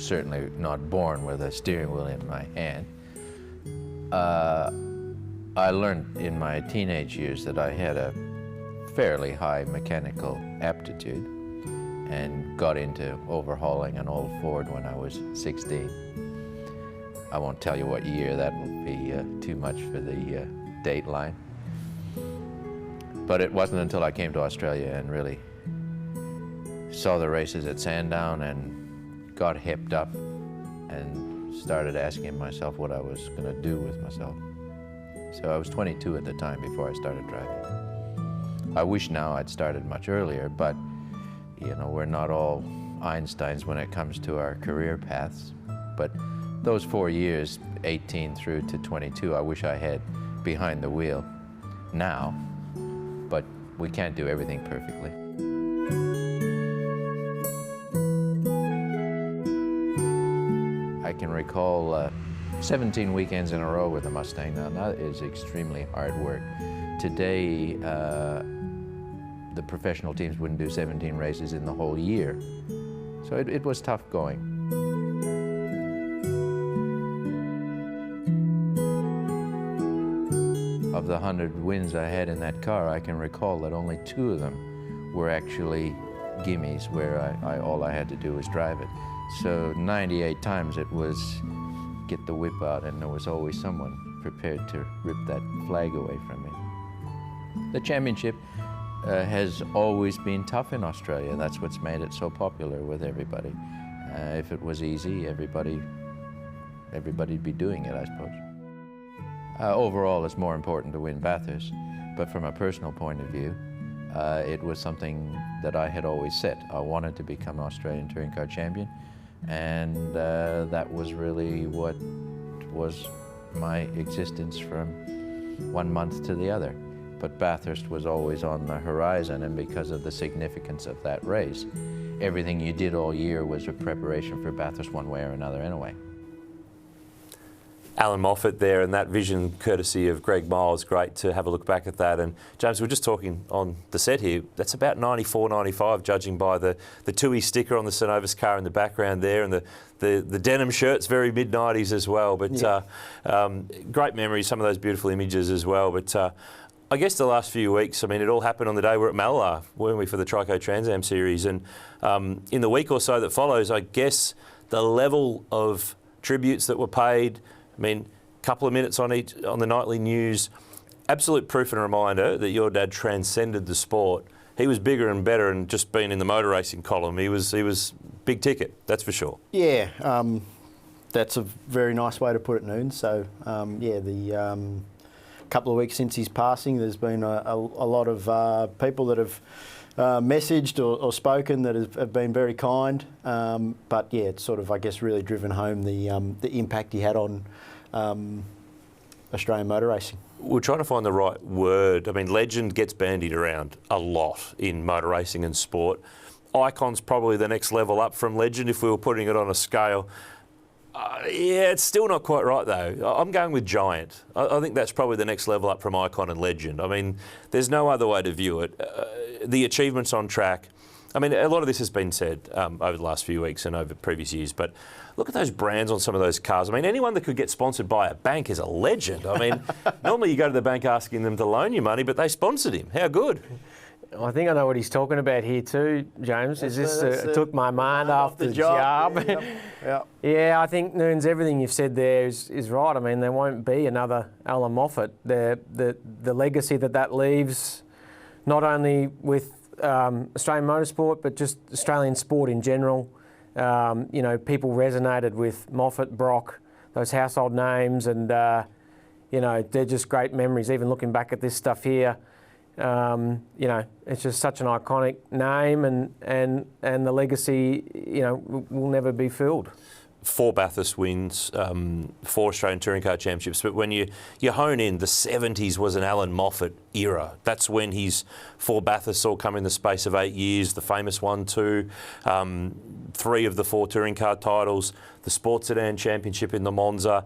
was certainly not born with a steering wheel in my hand. I learned in my teenage years that I had a fairly high mechanical aptitude and got into overhauling an old Ford when I was 16. I won't tell you what year, that will be too much for the dateline. But it wasn't until I came to Australia and really saw the races at Sandown and got hipped up and started asking myself what I was going to do with myself. So I was 22 at the time before I started driving. I wish now I'd started much earlier, but you know, we're not all Einsteins when it comes to our career paths. But those 4 years, 18 through to 22, I wish I had behind the wheel now, but we can't do everything perfectly. I can recall 17 weekends in a row with the Mustang. Now that is extremely hard work. Today, the professional teams wouldn't do 17 races in the whole year. So it was tough going. Of the 100 wins I had in that car, I can recall that only 2 of them were actually gimmies, where all I had to do was drive it. So 98 times it was get the whip out, and there was always someone prepared to rip that flag away from me. The championship has always been tough in Australia. That's what's made it so popular with everybody. If it was easy, everybody'd be doing it, I suppose. Overall, it's more important to win Bathurst, but from a personal point of view, it was something that I had always set. I wanted to become an Australian touring car champion, and that was really what was my existence from one month to the other. But Bathurst was always on the horizon, and because of the significance of that race, everything you did all year was a preparation for Bathurst one way or another anyway. Allan Moffat there, and that vision courtesy of Greg Miles, great to have a look back at that. And James, we're just talking on the set here, that's about 94, 95, judging by the TUI sticker on the Synovus car in the background there, and the denim shirts, very mid-90s as well. But yeah. Great memories, some of those beautiful images as well. But I guess the last few weeks, I mean, it all happened on the day we're at Mallala, weren't we, for the Trico Trans Am series. And in the week or so that follows, I guess the level of tributes that were paid, I mean, a couple of minutes on the nightly news, absolute proof and reminder that your dad transcended the sport. He was bigger and better than just being in the motor racing column. He was big ticket, that's for sure. Yeah, that's a very nice way to put it, Noon. So, yeah, the couple of weeks since his passing, there's been a lot of people that have messaged or spoken that have been very kind, but yeah, it's sort of, I guess, really driven home the impact he had on Australian motor racing. We're trying to find the right word. I mean, legend gets bandied around a lot in motor racing and sport. Icon's probably the next level up from legend if we were putting it on a scale. Yeah, it's still not quite right though. I'm going with giant. I think that's probably the next level up from icon and legend. I mean, there's no other way to view it. The achievements on track, I mean, a lot of this has been said over the last few weeks and over previous years, but look at those brands on some of those cars. I mean, anyone that could get sponsored by a bank is a legend. I mean, normally you go to the bank asking them to loan you money, but they sponsored him. How good? I think I know what he's talking about here too, James. Took my mind off the job. Yeah. Yeah, I think, Noons, everything you've said there is right. I mean, there won't be another Allan Moffat. The legacy that leaves, not only with Australian motorsport, but just Australian sport in general. You know, people resonated with Moffat, Brock, those household names, and you know, they're just great memories. Even looking back at this stuff here, you know, it's just such an iconic name, and the legacy, you know, will never be filled. 4 Bathurst wins, 4 Australian Touring Car Championships, but when you hone in, the 70s was an Allan Moffat era. That's when his 4 Bathursts all come in the space of 8 years, the famous one too, 3 of the 4 touring car titles, the Sports Sedan Championship in the Monza.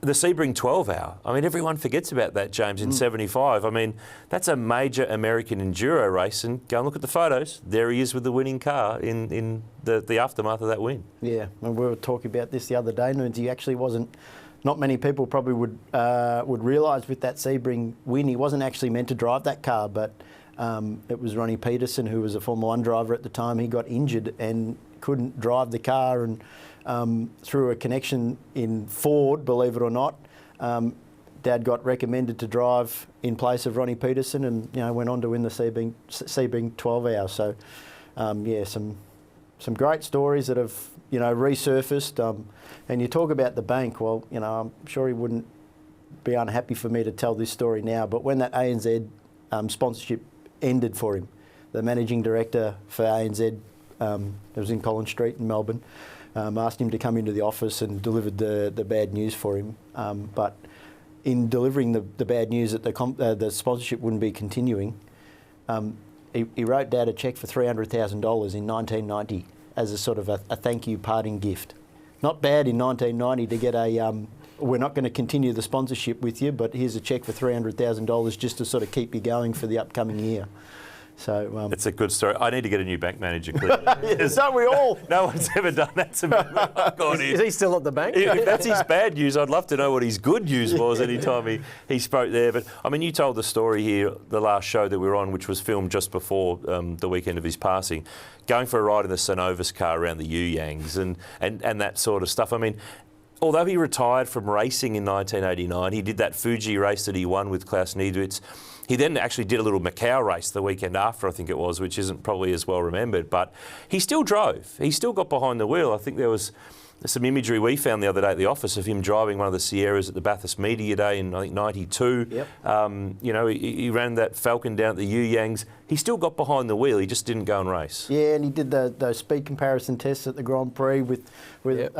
the Sebring 12 hour. I mean, everyone forgets about that, James, in 75. I mean, that's a major American enduro race, and go and look at the photos. There he is with the winning car in the aftermath of that win. Yeah, and we were talking about this the other day, Nunes. He actually wasn't, not many people probably would realise with that Sebring win, he wasn't actually meant to drive that car, but it was Ronnie Peterson, who was a Formula 1 driver at the time. He got injured and couldn't drive the car, and through a connection in Ford, believe it or not, Dad got recommended to drive in place of Ronnie Peterson, and went on to win the Sebring 12 hour. So yeah, some great stories that have resurfaced. And you talk about the bank. Well, I'm sure he wouldn't be unhappy for me to tell this story now, but when that ANZ sponsorship ended for him, the managing director for ANZ, it was in Collins Street in Melbourne, asked him to come into the office and delivered the bad news for him. But in delivering the bad news that the sponsorship wouldn't be continuing, he wrote Dad a cheque for $300,000 in 1990 as a sort of a thank you parting gift. Not bad in 1990 to get we're not going to continue the sponsorship with you, but here's a cheque for $300,000 just to sort of keep you going for the upcoming year. So it's a good story. I need to get a new bank manager, Cliff. Yes, don't we all? No one's ever done that to me. Is he still at the bank? If that's his bad news, I'd love to know what his good news was anytime he spoke there. But, I mean, you told the story here, the last show that we were on, which was filmed just before the weekend of his passing, going for a ride in the Synovus car around the Yuyangs and that sort of stuff. I mean, although he retired from racing in 1989, he did that Fuji race that he won with Klaus Niedwitz. He then actually did a little Macau race the weekend after, I think it was, which isn't probably as well remembered, but he still drove. He still got behind the wheel. I think there was some imagery we found the other day at the office of him driving one of the Sierras at the Bathurst Media Day in, I think, 92. Yep. He ran that Falcon down at the Yuyangs. He still got behind the wheel. He just didn't go and race. Yeah, and he did those speed comparison tests at the Grand Prix with yep.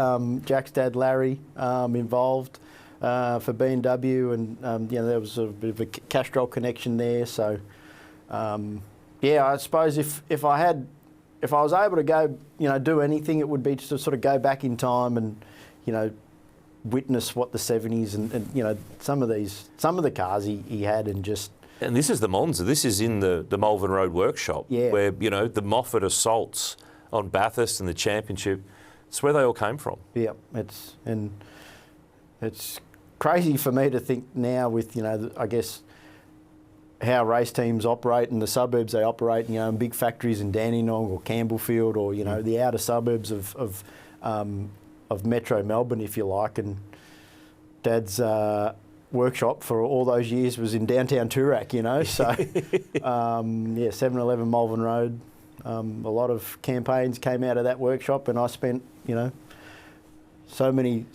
Jack's dad, Larry, involved. For B&W, and there was a bit of a Castrol connection there. So, yeah, I suppose if I was able to go, do anything, it would be to sort of go back in time and, witness what the 70s and some of the cars he had and just. And this is the Monza. This is in the Malvern Road workshop, where the Moffat assaults on Bathurst and the championship. It's where they all came from. Yeah, it's crazy for me to think now with, I guess, how race teams operate and the suburbs they operate, in big factories in Dandenong or Campbellfield or, the outer suburbs of Metro Melbourne, if you like. And Dad's workshop for all those years was in downtown Toorak, So, 711 Malvern Road. A lot of campaigns came out of that workshop, and I spent, so many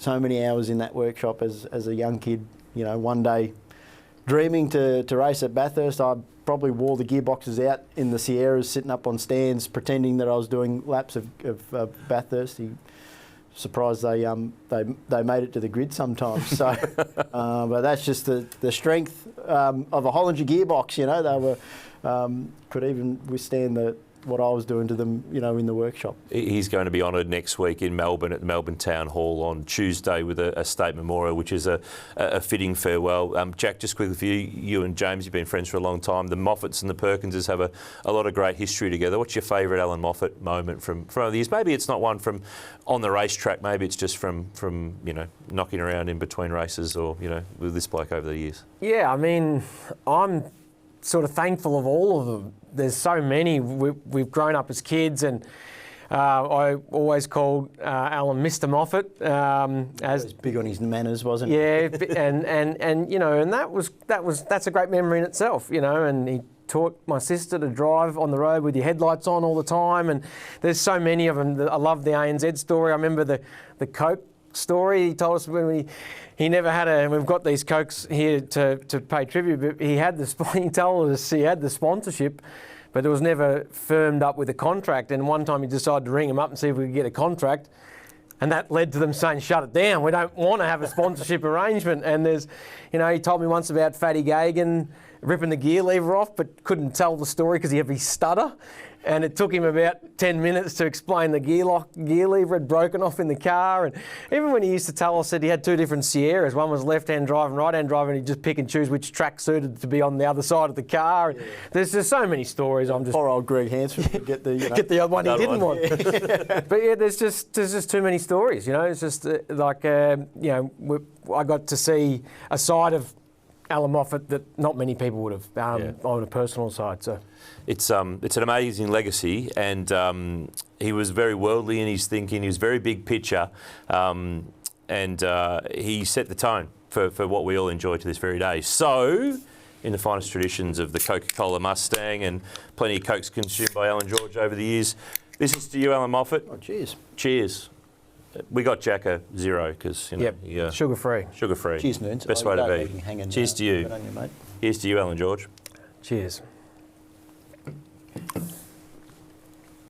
hours in that workshop as a young kid. One day dreaming to race at Bathurst. I probably wore the gearboxes out in the Sierras, sitting up on stands, pretending that I was doing laps of Bathurst. Surprised they made it to the grid sometimes. So, but that's just the strength of a Hollinger gearbox. They were could even withstand what I was doing to them, in the workshop. He's going to be honoured next week in Melbourne at the Melbourne Town Hall on Tuesday with a state memorial, which is a fitting farewell. Jack, just quickly for you and James, you've been friends for a long time. The Moffats and the Perkinses have a lot of great history together. What's your favourite Allan Moffat moment from over the years? Maybe it's not one from on the racetrack, maybe it's just from knocking around in between races or, with this bloke over the years. Yeah, I mean, I'm sort of thankful of all of them. There's so many. We've grown up as kids, and I always called Allan Mr. Moffat. As he was big on his manners, wasn't he? Yeah, and that's a great memory in itself, And he taught my sister to drive on the road with your headlights on all the time. And there's so many of them. I love the ANZ story. I remember the Coke story. He told us when he never had and we've got these Cokes here to pay tribute, but he told us he had the sponsorship, but it was never firmed up with a contract. And one time he decided to ring him up and see if we could get a contract. And that led to them saying, shut it down. We don't want to have a sponsorship arrangement. And he told me once about Fatty Gagan ripping the gear lever off, but couldn't tell the story because he had his stutter. And it took him about 10 minutes to explain the gear lever had broken off in the car. And even when he used to tell us that he had 2 different Sierras, one was left-hand drive and right-hand drive, and he'd just pick and choose which track suited to be on the other side of the car. Yeah. There's just so many stories. I'm just poor old Greg Hansford would get the get the other one he didn't want. Yeah. But yeah, there's just too many stories. It's just I got to see a side of Allan Moffat that not many people would have on a personal side. So. It's an amazing legacy, and he was very worldly in his thinking. He was very big picture, and he set the tone for what we all enjoy to this very day. So, in the finest traditions of the Coca-Cola Mustang and plenty of Cokes consumed by Alan George over the years, this is to you, Allan Moffat. Oh, cheers. Cheers. We got Jack a 0 because, sugar-free. Sugar-free. Cheers, Noons. Best way to be. Cheers to you. Good on you, mate. Here's to you, Alan George. Cheers.